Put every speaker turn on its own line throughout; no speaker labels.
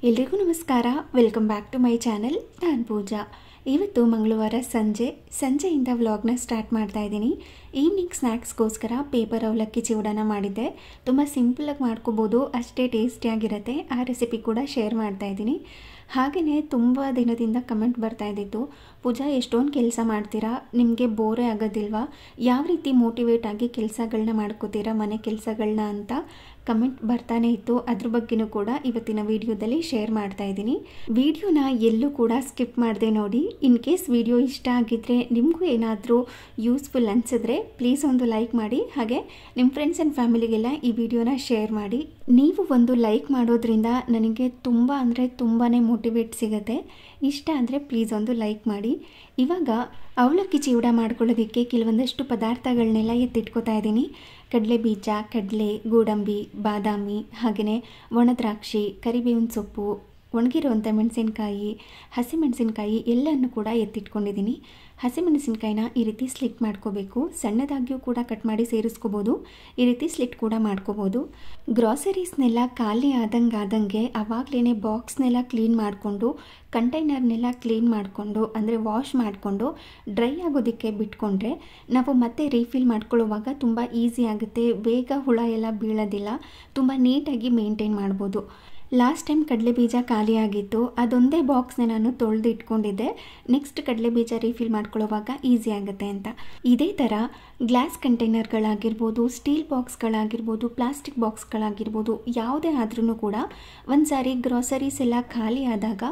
ಎಲ್ರಿಗೂ ನಮಸ್ಕಾರ. Welcome back to my channel. ನಾನು ಪೂಜಾ. ಇವತ್ತು ಮಂಗಳವಾರ ಸಂಜೆಯಿಂದ ವ್ಲಾಗ್ನ ಸ್ಟಾರ್ಟ್ ಮಾಡ್ತಾ ಇದ್ದೀನಿ. ಈವ್ನಿಂಗ್ ಸ್ನ್ಯಾಕ್ಸ್ಗೋಸ್ಕರ ಪೇಪರ್ ಅವಲಕ್ಕಿ ಚಿವಡಾನ ಮಾಡಿದ್ದೆ. ತುಂಬ ಸಿಂಪಲಾಗಿ ಮಾಡ್ಕೋಬೋದು, ಅಷ್ಟೇ ಟೇಸ್ಟಿಯಾಗಿರುತ್ತೆ. ಆ ರೆಸಿಪಿ ಕೂಡ ಶೇರ್ ಮಾಡ್ತಾ ಇದ್ದೀನಿ. ಹಾಗೆಯೇ ತುಂಬ ದಿನದಿಂದ ಕಮೆಂಟ್ ಬರ್ತಾ ಇದ್ದಿತ್ತು, ಪೂಜಾ ಎಷ್ಟೊಂದು ಕೆಲಸ ಮಾಡ್ತೀರಾ, ನಿಮಗೆ ಬೋರೇ ಆಗೋದಿಲ್ವಾ, ಯಾವ ರೀತಿ ಮೋಟಿವೇಟ್ ಆಗಿ ಕೆಲಸಗಳನ್ನ ಮಾಡ್ಕೋತೀರಾ ಮನೆ ಕೆಲಸಗಳನ್ನ ಅಂತ ಕಮೆಂಟ್ ಬರ್ತಾನೆ ಇತ್ತು. ಅದ್ರ ಬಗ್ಗೆನೂ ಕೂಡ ಇವತ್ತಿನ ವಿಡಿಯೋದಲ್ಲಿ ಶೇರ್ ಮಾಡ್ತಾ ಇದ್ದೀನಿ. ವಿಡಿಯೋನ ಎಲ್ಲೂ ಕೂಡ ಸ್ಕಿಪ್ ಮಾಡದೆ ನೋಡಿ. ಇನ್ ಕೇಸ್ ವಿಡಿಯೋ ಇಷ್ಟ ಆಗಿದ್ದರೆ, ನಿಮಗೂ ಏನಾದರೂ ಯೂಸ್ಫುಲ್ ಅನಿಸಿದ್ರೆ ಪ್ಲೀಸ್ ಒಂದು ಲೈಕ್ ಮಾಡಿ. ಹಾಗೆ ನಿಮ್ಮ ಫ್ರೆಂಡ್ಸ್ ಆ್ಯಂಡ್ ಫ್ಯಾಮಿಲಿಗೆಲ್ಲ ಈ ವಿಡಿಯೋನ ಶೇರ್ ಮಾಡಿ. ನೀವು ಒಂದು ಲೈಕ್ ಮಾಡೋದ್ರಿಂದ ನನಗೆ ತುಂಬ ಅಂದರೆ ತುಂಬಾ ಮೋಟಿವೇಟ್ ಸಿಗುತ್ತೆ. ಇಷ್ಟ ಅಂದರೆ ಪ್ಲೀಸ್ ಒಂದು ಲೈಕ್ ಮಾಡಿ. ಇವಾಗ ಅವಲಕ್ಕಿ ಚಿವಡ ಮಾಡ್ಕೊಳ್ಳೋದಕ್ಕೆ ಕೆಲವೊಂದಷ್ಟು ಪದಾರ್ಥಗಳನ್ನೆಲ್ಲ ಎತ್ತಿಟ್ಕೋತಾ ಇದ್ದೀನಿ. ಕಡಲೆ ಬೀಜ, ಕಡಲೆ, ಗೋಡಂಬಿ, ಬಾದಾಮಿ, ಹಾಗೆಯೇ ಒಣ ದ್ರಾಕ್ಷಿ, ಕರಿಬೇವಿನ ಸೊಪ್ಪು, ಒಣಗಿರುವಂಥ ಮೆಣಸಿನ್ಕಾಯಿ, ಹಸಿಮೆಣಸಿನ್ಕಾಯಿ ಎಲ್ಲನೂ ಕೂಡ ಎತ್ತಿಟ್ಕೊಂಡಿದ್ದೀನಿ. ಹಸಿಮೆಣಸಿನ್ಕಾಯಿನ ಈ ರೀತಿ ಸ್ಲಿಟ್ ಮಾಡ್ಕೋಬೇಕು. ಸಣ್ಣದಾಗಿಯೂ ಕೂಡ ಕಟ್ ಮಾಡಿ ಸೇರಿಸ್ಕೋಬೋದು, ಈ ರೀತಿ ಸ್ಲಿಟ್ ಕೂಡ ಮಾಡ್ಕೋಬೋದು. ಗ್ರಾಸರೀಸ್ನೆಲ್ಲ ಖಾಲಿ ಆದಂಗೆ ಆವಾಗಲೇ ಬಾಕ್ಸ್ನೆಲ್ಲ ಕ್ಲೀನ್ ಮಾಡಿಕೊಂಡು, ಕಂಟೈನರ್ನೆಲ್ಲ ಕ್ಲೀನ್ ಮಾಡಿಕೊಂಡು ಅಂದರೆ ವಾಶ್ ಮಾಡಿಕೊಂಡು ಡ್ರೈ ಆಗೋದಕ್ಕೆ ಬಿಟ್ಕೊಂಡ್ರೆ ನಾವು ಮತ್ತೆ ರೀಫಿಲ್ ಮಾಡ್ಕೊಳ್ಳೋವಾಗ ತುಂಬ ಈಸಿ ಆಗುತ್ತೆ. ಬೇಗ ಹುಳ ಎಲ್ಲ ಬೀಳೋದಿಲ್ಲ, ತುಂಬ ನೀಟಾಗಿ ಮೇಂಟೈನ್ ಮಾಡ್ಬೋದು. ಲಾಸ್ಟ್ ಟೈಮ್ ಕಡಲೆ ಬೀಜ ಖಾಲಿ ಆಗಿತ್ತು, ಅದೊಂದೇ ಬಾಕ್ಸ್ನ ನಾನು ತೊಳೆದು ಇಟ್ಕೊಂಡಿದ್ದೆ. ನೆಕ್ಸ್ಟ್ ಕಡಲೆ ಬೀಜ ರೀಫಿಲ್ ಮಾಡ್ಕೊಳ್ಳೋವಾಗ ಈಸಿ ಆಗುತ್ತೆ ಅಂತ. ಇದೇ ಥರ ಗ್ಲಾಸ್ ಕಂಟೈನರ್ಗಳಾಗಿರ್ಬೋದು, ಸ್ಟೀಲ್ ಬಾಕ್ಸ್ಗಳಾಗಿರ್ಬೋದು, ಪ್ಲಾಸ್ಟಿಕ್ ಬಾಕ್ಸ್ಗಳಾಗಿರ್ಬೋದು, ಯಾವುದೇ ಆದ್ರೂ ಕೂಡ ಒಂದು ಸಾರಿ ಗ್ರಾಸರೀಸ್ ಎಲ್ಲ ಖಾಲಿ ಆದಾಗ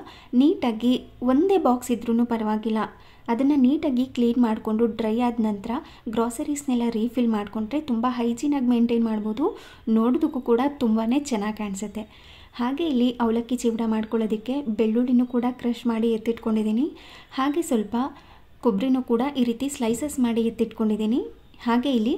ನೀಟಾಗಿ ಒಂದೇ ಬಾಕ್ಸ್ ಇದ್ರೂ ಪರವಾಗಿಲ್ಲ, ಅದನ್ನು ನೀಟಾಗಿ ಕ್ಲೀನ್ ಮಾಡಿಕೊಂಡು ಡ್ರೈ ಆದ ನಂತರ ಗ್ರಾಸರೀಸ್ನೆಲ್ಲ ರೀಫಿಲ್ ಮಾಡಿಕೊಂಡ್ರೆ ತುಂಬ ಹೈಜೀನಾಗಿ ಮೇಂಟೈನ್ ಮಾಡ್ಬೋದು. ನೋಡೋದಕ್ಕೂ ಕೂಡ ತುಂಬಾ ಚೆನ್ನಾಗಿ ಕಾಣಿಸುತ್ತೆ. ಹಾಗೆ ಇಲ್ಲಿ ಅವಲಕ್ಕಿ ಚಿವಡ ಮಾಡ್ಕೊಳ್ಳೋದಕ್ಕೆ ಬೆಳ್ಳುಳ್ಳಿನೂ ಕೂಡ ಕ್ರಷ್ ಮಾಡಿ ಎತ್ತಿಟ್ಕೊಂಡಿದ್ದೀನಿ. ಹಾಗೆ ಸ್ವಲ್ಪ ಕೊಬ್ಬರಿನೂ ಕೂಡ ಈ ರೀತಿ ಸ್ಲೈಸಸ್ ಮಾಡಿ ಎತ್ತಿಟ್ಕೊಂಡಿದ್ದೀನಿ. ಹಾಗೆ ಇಲ್ಲಿ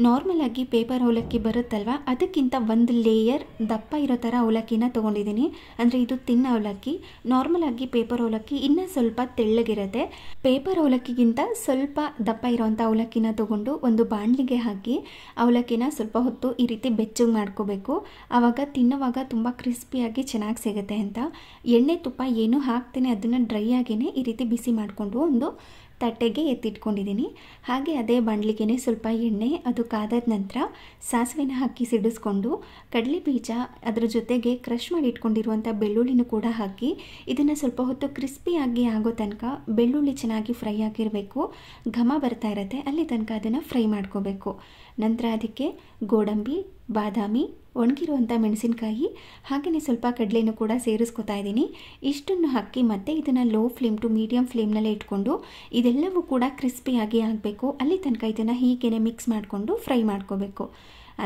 ನಾರ್ಮಲ್ ಆಗಿ ಪೇಪರ್ ಅವಲಕ್ಕಿ ಬರುತ್ತಲ್ವ, ಅದಕ್ಕಿಂತ ಒಂದು ಲೇಯರ್ ದಪ್ಪ ಇರೋ ಥರ ಅವಲಕ್ಕಿನ ತೊಗೊಂಡಿದ್ದೀನಿ. ಅಂದರೆ ಇದು ತಿನ್ನ ಅವಲಕ್ಕಿ. ನಾರ್ಮಲ್ ಆಗಿ ಪೇಪರ್ ಅವಲಕ್ಕಿ ಇನ್ನೂ ಸ್ವಲ್ಪ ತೆಳ್ಳಗಿರುತ್ತೆ. ಪೇಪರ್ ಅವಲಕ್ಕಿಗಿಂತ ಸ್ವಲ್ಪ ದಪ್ಪ ಇರೋವಂಥ ಅವಲಕ್ಕಿನ ತೊಗೊಂಡು ಒಂದು ಬಾಣಲಿಗೆ ಹಾಕಿ ಅವಲಕ್ಕಿನ ಸ್ವಲ್ಪ ಹೊತ್ತು ಈ ರೀತಿ ಬೆಚ್ಚಗೆ ಮಾಡ್ಕೋಬೇಕು. ಆವಾಗ ತಿನ್ನೋವಾಗ ತುಂಬ ಕ್ರಿಸ್ಪಿಯಾಗಿ ಚೆನ್ನಾಗಿ ಸಿಗುತ್ತೆ ಅಂತ. ಎಣ್ಣೆ ತುಪ್ಪ ಏನೂ ಹಾಕ್ತೇನೆ, ಅದನ್ನು ಡ್ರೈ ಆಗಿಯೇ ಈ ರೀತಿ ಬಿಸಿ ಮಾಡಿಕೊಂಡು ಒಂದು ತಟ್ಟೆಗೆ ಎತ್ತಿಟ್ಕೊಂಡಿದ್ದೀನಿ. ಹಾಗೆ ಅದೇ ಬಾಣಲಿಗೆ ಸ್ವಲ್ಪ ಎಣ್ಣೆ, ಅದು ಕಾದಾದ ನಂತರ ಸಾಸಿವೆನ ಹಾಕಿ ಸಿಡಿಸ್ಕೊಂಡು ಕಡಲೆ ಬೀಜ, ಅದರ ಜೊತೆಗೆ ಕ್ರಷ್ ಮಾಡಿ ಇಟ್ಕೊಂಡಿರುವಂಥ ಬೆಳ್ಳುಳ್ಳಿನೂ ಕೂಡ ಹಾಕಿ ಇದನ್ನು ಸ್ವಲ್ಪ ಹೊತ್ತು ಕ್ರಿಸ್ಪಿಯಾಗಿ ಆಗೋ ತನಕ ಬೆಳ್ಳುಳ್ಳಿ ಚೆನ್ನಾಗಿ ಫ್ರೈ ಆಗಿರಬೇಕು. ಘಮ ಬರ್ತಾ ಇರುತ್ತೆ, ಅಲ್ಲಿ ತನಕ ಅದನ್ನು ಫ್ರೈ ಮಾಡ್ಕೋಬೇಕು. ನಂತರ ಅದಕ್ಕೆ ಗೋಡಂಬಿ, ಬಾದಾಮಿ, ಒಣಗಿರುವಂಥ ಮೆಣಸಿನ್ಕಾಯಿ, ಹಾಗೆಯೇ ಸ್ವಲ್ಪ ಕಡಲೆನೂ ಕೂಡ ಸೇರಿಸ್ಕೊತಾ ಇದ್ದೀನಿ. ಇಷ್ಟನ್ನು ಹಾಕಿ ಮತ್ತೆ ಇದನ್ನು ಲೋ ಫ್ಲೇಮ್ ಟು ಮೀಡಿಯಮ್ ಫ್ಲೇಮ್ನಲ್ಲೇ ಇಟ್ಕೊಂಡು ಇದೆಲ್ಲವೂ ಕೂಡ ಕ್ರಿಸ್ಪಿಯಾಗಿ ಆಗಬೇಕು. ಅಲ್ಲಿ ತನಕ ಇದನ್ನು ಹೀಗೇ ಮಿಕ್ಸ್ ಮಾಡಿಕೊಂಡು ಫ್ರೈ ಮಾಡ್ಕೋಬೇಕು.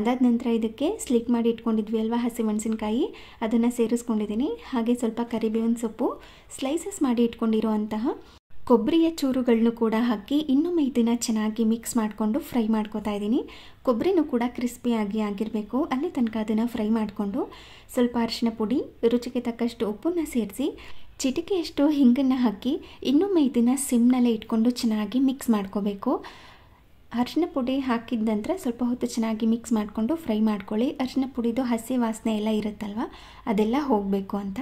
ಅದಾದ ನಂತರ ಇದಕ್ಕೆ ಸ್ಲಿಟ್ ಮಾಡಿ ಇಟ್ಕೊಂಡಿದ್ವಿ ಅಲ್ವಾ ಹಸಿಮೆಣಸಿನ್ಕಾಯಿ, ಅದನ್ನು ಸೇರಿಸ್ಕೊಂಡಿದ್ದೀನಿ. ಹಾಗೆ ಸ್ವಲ್ಪ ಕರಿಬೇವಿನ ಸೊಪ್ಪು, ಸ್ಲೈಸಸ್ ಮಾಡಿ ಇಟ್ಕೊಂಡಿರುವಂತಹ ಕೊಬ್ಬರಿಯ ಚೂರುಗಳನ್ನು ಕೂಡ ಹಾಕಿ ಇನ್ನೊಮ್ಮೆ ಇದನ್ನು ಚೆನ್ನಾಗಿ ಮಿಕ್ಸ್ ಮಾಡಿಕೊಂಡು ಫ್ರೈ ಮಾಡ್ಕೋತಾ ಇದ್ದೀನಿ. ಕೊಬ್ಬರಿನೂ ಕೂಡ ಕ್ರಿಸ್ಪಿಯಾಗಿ ಆಗಿರಬೇಕು, ಅಲ್ಲಿ ತನಕ ಅದನ್ನು ಫ್ರೈ ಮಾಡಿಕೊಂಡು ಸ್ವಲ್ಪ ಅರಿಶಿನ ಪುಡಿ, ರುಚಿಗೆ ತಕ್ಕಷ್ಟು ಉಪ್ಪನ್ನು ಸೇರಿಸಿ ಚಿಟಿಕೆಯಷ್ಟು ಹಿಂಗನ್ನು ಹಾಕಿ ಇನ್ನೊಮ್ಮೆ ಇದನ್ನು ಸಿಮ್ನಲ್ಲೇ ಇಟ್ಕೊಂಡು ಚೆನ್ನಾಗಿ ಮಿಕ್ಸ್ ಮಾಡ್ಕೋಬೇಕು. ಅರಿಶಿನ ಪುಡಿ ಹಾಕಿದ ನಂತರ ಸ್ವಲ್ಪ ಹೊತ್ತು ಚೆನ್ನಾಗಿ ಮಿಕ್ಸ್ ಮಾಡಿಕೊಂಡು ಫ್ರೈ ಮಾಡ್ಕೊಳ್ಳಿ. ಅರಿಶಿನ ಪುಡಿದು ಹಸಿ ವಾಸನೆ ಎಲ್ಲ ಇರುತ್ತಲ್ವ, ಅದೆಲ್ಲ ಹೋಗಬೇಕು ಅಂತ.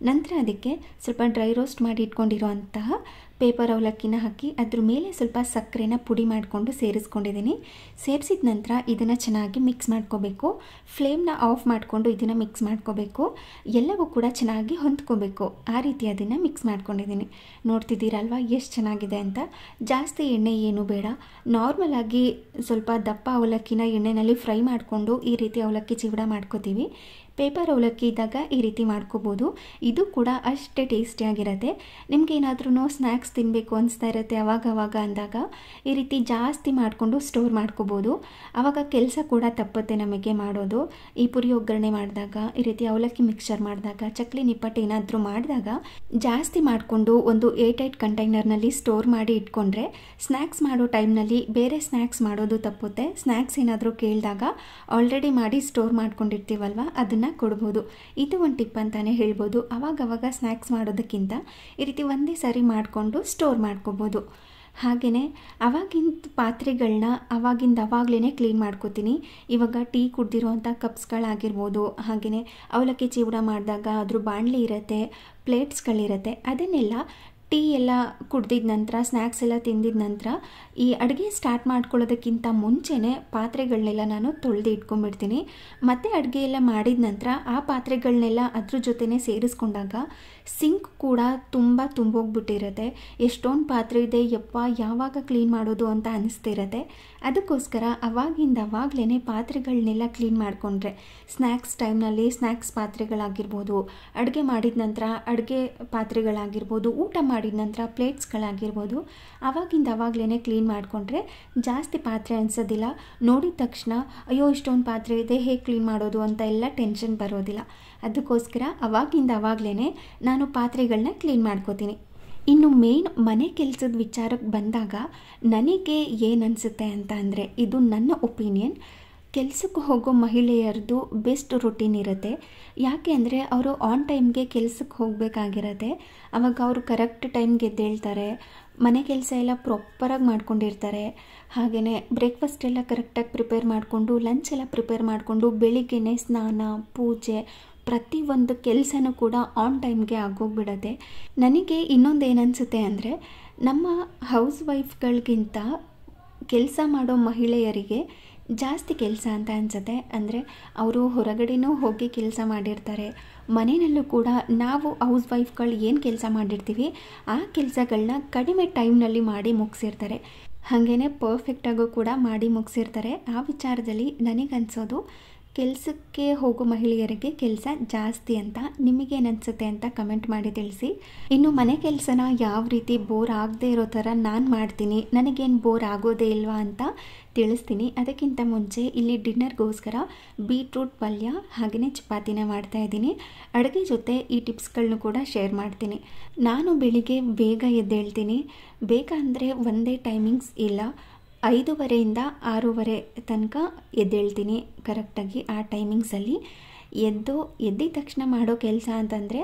ನಂತರ ಅದಕ್ಕೆ ಸ್ವಲ್ಪ ಡ್ರೈ ರೋಸ್ಟ್ ಮಾಡಿ ಇಟ್ಕೊಂಡಿರೋಂತಹ ಪೇಪರ್ ಅವಲಕ್ಕಿನ ಹಾಕಿ ಅದ್ರ ಮೇಲೆ ಸ್ವಲ್ಪ ಸಕ್ಕರೆನ ಪುಡಿ ಮಾಡಿಕೊಂಡು ಸೇರಿಸ್ಕೊಂಡಿದ್ದೀನಿ. ಸೇರಿಸಿದ ನಂತರ ಇದನ್ನು ಚೆನ್ನಾಗಿ ಮಿಕ್ಸ್ ಮಾಡ್ಕೋಬೇಕು. ಫ್ಲೇಮ್ನ ಆಫ್ ಮಾಡಿಕೊಂಡು ಇದನ್ನು ಮಿಕ್ಸ್ ಮಾಡ್ಕೋಬೇಕು. ಎಲ್ಲವೂ ಕೂಡ ಚೆನ್ನಾಗಿ ಹೊಂದ್ಕೋಬೇಕು. ಆ ರೀತಿ ಅದನ್ನು ಮಿಕ್ಸ್ ಮಾಡ್ಕೊಂಡಿದ್ದೀನಿ. ನೋಡ್ತಿದ್ದೀರಲ್ವ ಎಷ್ಟು ಚೆನ್ನಾಗಿದೆ ಅಂತ. ಜಾಸ್ತಿ ಎಣ್ಣೆ ಏನು ಬೇಡ, ನಾರ್ಮಲ್ ಆಗಿ ಸ್ವಲ್ಪ ದಪ್ಪ ಅವಲಕ್ಕಿನ ಎಣ್ಣೆಯಲ್ಲಿ ಫ್ರೈ ಮಾಡಿಕೊಂಡು ಈ ರೀತಿ ಅವಲಕ್ಕಿ ಚಿವಡ ಮಾಡ್ಕೋತೀವಿ. ಪೇಪರ್ ಅವಲಕ್ಕಿ ಇದ್ದಾಗ ಈ ರೀತಿ ಮಾಡ್ಕೋಬೋದು. ಇದು ಕೂಡ ಅಷ್ಟೇ ಟೇಸ್ಟಿಯಾಗಿರುತ್ತೆ. ನಿಮ್ಗೆ ಏನಾದ್ರೂ ಸ್ನ್ಯಾಕ್ಸ್ ತಿನ್ನಬೇಕು ಅನಿಸ್ತಾ ಇರುತ್ತೆ ಅವಾಗ ಅಂದಾಗ ಈ ರೀತಿ ಜಾಸ್ತಿ ಮಾಡಿಕೊಂಡು ಸ್ಟೋರ್ ಮಾಡ್ಕೋಬೋದು. ಆವಾಗ ಕೆಲಸ ಕೂಡ ತಪ್ಪುತ್ತೆ ನಮಗೆ ಮಾಡೋದು. ಈ ಪುರಿ ಒಗ್ಗರಣೆ ಮಾಡಿದಾಗ, ಈ ರೀತಿ ಅವಲಕ್ಕಿ ಮಿಕ್ಸ್ಚರ್ ಮಾಡಿದಾಗ, ಚಕ್ಲಿ ನಿಪ್ಪಟ್ಟು ಏನಾದರೂ ಮಾಡಿದಾಗ ಜಾಸ್ತಿ ಮಾಡಿಕೊಂಡು ಒಂದು ಏರ್ಟೈಟ್ ಕಂಟೈನರ್ನಲ್ಲಿ ಸ್ಟೋರ್ ಮಾಡಿ ಇಟ್ಕೊಂಡ್ರೆ ಸ್ನ್ಯಾಕ್ಸ್ ಮಾಡೋ ಟೈಮ್ನಲ್ಲಿ ಬೇರೆ ಸ್ನ್ಯಾಕ್ಸ್ ಮಾಡೋದು ತಪ್ಪುತ್ತೆ. ಸ್ನ್ಯಾಕ್ಸ್ ಏನಾದರೂ ಕೇಳಿದಾಗ ಆಲ್ರೆಡಿ ಮಾಡಿ ಸ್ಟೋರ್ ಮಾಡ್ಕೊಂಡಿರ್ತೀವಲ್ವ, ಅದನ್ನು ಕೊಡ್ಬೋದು. ಇದು ಒಂದು ಟಿಪ್ ಅಂತಾನೆ ಹೇಳ್ಬೋದು. ಅವಾಗವಾಗ ಸ್ನ್ಯಾಕ್ಸ್ ಮಾಡೋದಕ್ಕಿಂತ ಈ ರೀತಿ ಒಂದೇ ಸಾರಿ ಮಾಡಿಕೊಂಡು ಸ್ಟೋರ್ ಮಾಡ್ಕೋಬೋದು. ಹಾಗೆಯೇ ಅವಾಗಿಂದ ಪಾತ್ರೆಗಳನ್ನ ಅವಾಗಲೇ ಕ್ಲೀನ್ ಮಾಡ್ಕೋತೀನಿ. ಇವಾಗ ಟೀ ಕುಡ್ದಿರೋವಂಥ ಕಪ್ಸ್ಗಳಾಗಿರ್ಬೋದು, ಹಾಗೆಯೇ ಅವಲಕ್ಕಿ ಚಿವಡ ಮಾಡಿದಾಗ ಅದ್ರ ಬಾಣಲಿ ಇರುತ್ತೆ, ಪ್ಲೇಟ್ಸ್ಗಳಿರುತ್ತೆ, ಅದನ್ನೆಲ್ಲ ಟೀ ಎಲ್ಲ ಕುಡ್ದಿದ ನಂತರ, ಸ್ನ್ಯಾಕ್ಸ್ ಎಲ್ಲ ತಿಂದಿದ ನಂತರ ಈ ಅಡುಗೆ ಸ್ಟಾರ್ಟ್ ಮಾಡ್ಕೊಳ್ಳೋದಕ್ಕಿಂತ ಮುಂಚೆನೇ ಪಾತ್ರೆಗಳನ್ನೆಲ್ಲ ನಾನು ತೊಳೆದು ಇಟ್ಕೊಂಡ್ಬಿಡ್ತೀನಿ. ಮತ್ತು ಅಡುಗೆ ಎಲ್ಲ ಮಾಡಿದ ನಂತರ ಆ ಪಾತ್ರೆಗಳನ್ನೆಲ್ಲ ಅದ್ರ ಜೊತೆನೇ ಸೇರಿಸ್ಕೊಂಡಾಗ ಸಿಂಕ್ ಕೂಡ ತುಂಬೋಗ್ಬಿಟ್ಟಿರುತ್ತೆ. ಎಷ್ಟೊಂದು ಪಾತ್ರೆ ಇದೆ, ಯಪ್ಪ ಯಾವಾಗ ಕ್ಲೀನ್ ಮಾಡೋದು ಅಂತ ಅನಿಸ್ತಿರುತ್ತೆ. ಅದಕ್ಕೋಸ್ಕರ ಅವಾಗಲೇ ಪಾತ್ರೆಗಳನ್ನೆಲ್ಲ ಕ್ಲೀನ್ ಮಾಡಿಕೊಂಡ್ರೆ ಸ್ನ್ಯಾಕ್ಸ್ ಟೈಮ್ನಲ್ಲಿ ಸ್ನ್ಯಾಕ್ಸ್ ಪಾತ್ರೆಗಳಾಗಿರ್ಬೋದು, ಅಡುಗೆ ಮಾಡಿದ ನಂತರ ಅಡುಗೆ ಪಾತ್ರೆಗಳಾಗಿರ್ಬೋದು, ಊಟ ಮಾಡಿದ ನಂತರ ಪ್ಲೇಟ್ಸ್ಗಳಾಗಿರ್ಬೋದು, ಅವಾಗಲೇ ಕ್ಲೀನ್ ಮಾಡಿಕೊಂಡ್ರೆ ಜಾಸ್ತಿ ಪಾತ್ರೆ ಅನಿಸೋದಿಲ್ಲ. ನೋಡಿದ ತಕ್ಷಣ ಅಯ್ಯೋ ಇಷ್ಟೊಂದು ಪಾತ್ರೆ ಇದೆ, ಹೇಗೆ ಕ್ಲೀನ್ ಮಾಡೋದು ಅಂತ ಎಲ್ಲ ಟೆನ್ಷನ್ ಬರೋದಿಲ್ಲ. ಅದಕ್ಕೋಸ್ಕರ ಅವಾಗಲೇ ನಾನು ಪಾತ್ರೆಗಳನ್ನ ಕ್ಲೀನ್ ಮಾಡ್ಕೋತೀನಿ. ಇನ್ನು ಮೇನ್ ಮನೆ ಕೆಲಸದ ವಿಚಾರಕ್ಕೆ ಬಂದಾಗ ನನಗೆ ಏನು ಅನಿಸುತ್ತೆ ಅಂತ ಅಂದರೆ, ಇದು ನನ್ನ ಒಪಿನಿಯನ್, ಕೆಲಸಕ್ಕೆ ಹೋಗೋ ಮಹಿಳೆಯರದು ಬೆಸ್ಟ್ ರೂಟೀನ್ ಇರುತ್ತೆ. ಯಾಕೆ ಅಂದರೆ ಅವರು ಆನ್ ಟೈಮ್ಗೆ ಕೆಲಸಕ್ಕೆ ಹೋಗಬೇಕಾಗಿರುತ್ತೆ. ಆವಾಗ ಅವರು ಕರೆಕ್ಟ್ ಟೈಮ್ಗೆ ಎದ್ದೇಳ್ತಾರೆ, ಮನೆ ಕೆಲಸ ಎಲ್ಲ ಪ್ರಾಪರಾಗಿ ಮಾಡ್ಕೊಂಡಿರ್ತಾರೆ. ಹಾಗೆಯೇ ಬ್ರೇಕ್ಫಾಸ್ಟ್ ಎಲ್ಲ ಕರೆಕ್ಟಾಗಿ ಪ್ರಿಪೇರ್ ಮಾಡಿಕೊಂಡು, ಲಂಚ್ ಎಲ್ಲ ಪ್ರಿಪೇರ್ ಮಾಡಿಕೊಂಡು, ಬೆಳಿಗ್ಗೆನೇ ಸ್ನಾನ, ಪೂಜೆ, ಪ್ರತಿಯೊಂದು ಕೆಲಸನೂ ಕೂಡ ಆನ್ ಟೈಮ್ಗೆ ಆಗೋಗ್ಬಿಡತ್ತೆ. ನನಗೆ ಇನ್ನೊಂದು ಏನನ್ಸುತ್ತೆ ಅಂದರೆ, ನಮ್ಮ ಹೌಸ್ ವೈಫ್ಗಳಿಗಿಂತ ಕೆಲಸ ಮಾಡೋ ಮಹಿಳೆಯರಿಗೆ ಜಾಸ್ತಿ ಕೆಲಸ ಅಂತ ಅನಿಸುತ್ತೆ. ಅಂದರೆ ಅವರು ಹೊರಗಡೆನೂ ಹೋಗಿ ಕೆಲಸ ಮಾಡಿರ್ತಾರೆ, ಮನೆಯಲ್ಲೂ ಕೂಡ ನಾವು ಹೌಸ್ ವೈಫ್ಗಳು ಏನು ಕೆಲಸ ಮಾಡಿರ್ತೀವಿ ಆ ಕೆಲಸಗಳನ್ನ ಕಡಿಮೆ ಟೈಮ್ನಲ್ಲಿ ಮಾಡಿ ಮುಗಿಸಿರ್ತಾರೆ. ಹಾಗೆಯೇ ಪರ್ಫೆಕ್ಟಾಗೂ ಕೂಡ ಮಾಡಿ ಮುಗಿಸಿರ್ತಾರೆ. ಆ ವಿಚಾರದಲ್ಲಿ ನನಗನ್ಸೋದು ಕೆಲಸಕ್ಕೆ ಹೋಗೋ ಮಹಿಳೆಯರಿಗೆ ಕೆಲಸ ಜಾಸ್ತಿ ಅಂತ. ನಿಮಗೇನನ್ಸುತ್ತೆ ಅಂತ ಕಮೆಂಟ್ ಮಾಡಿ ತಿಳಿಸಿ. ಇನ್ನು ಮನೆ ಕೆಲಸನ ಯಾವ ರೀತಿ ಬೋರ್ ಆಗದೆ ಇರೋ ಥರ ನಾನು ಮಾಡ್ತೀನಿ, ನನಗೇನು ಬೋರ್ ಆಗೋದೇ ಇಲ್ವಾ ಅಂತ ತಿಳಿಸ್ತೀನಿ. ಅದಕ್ಕಿಂತ ಮುಂಚೆ ಇಲ್ಲಿ ಡಿನ್ನರ್ಗೋಸ್ಕರ ಬೀಟ್ರೂಟ್ ಪಲ್ಯ ಹಾಗೆಯೇ ಚಪಾತಿನ ಮಾಡ್ತಾಯಿದ್ದೀನಿ. ಅಡುಗೆ ಜೊತೆ ಈ ಟಿಪ್ಸ್ಗಳನ್ನೂ ಕೂಡ ಶೇರ್ ಮಾಡ್ತೀನಿ. ನಾನು ಬೆಳಿಗ್ಗೆ ಬೇಗ ಎದ್ದೇಳ್ತೀನಿ. ಬೇಗ ಅಂದರೆ ಒಂದೇ ಟೈಮಿಂಗ್ಸ್ ಇಲ್ಲ, 5:30ಯಿಂದ 6:30 ತನಕ ಎದ್ದೇಳ್ತೀನಿ ಕರೆಕ್ಟಾಗಿ. ಆ ಟೈಮಿಂಗ್ಸಲ್ಲಿ ಎದ್ದಿದ ತಕ್ಷಣ ಮಾಡೋ ಕೆಲಸ ಅಂತಂದರೆ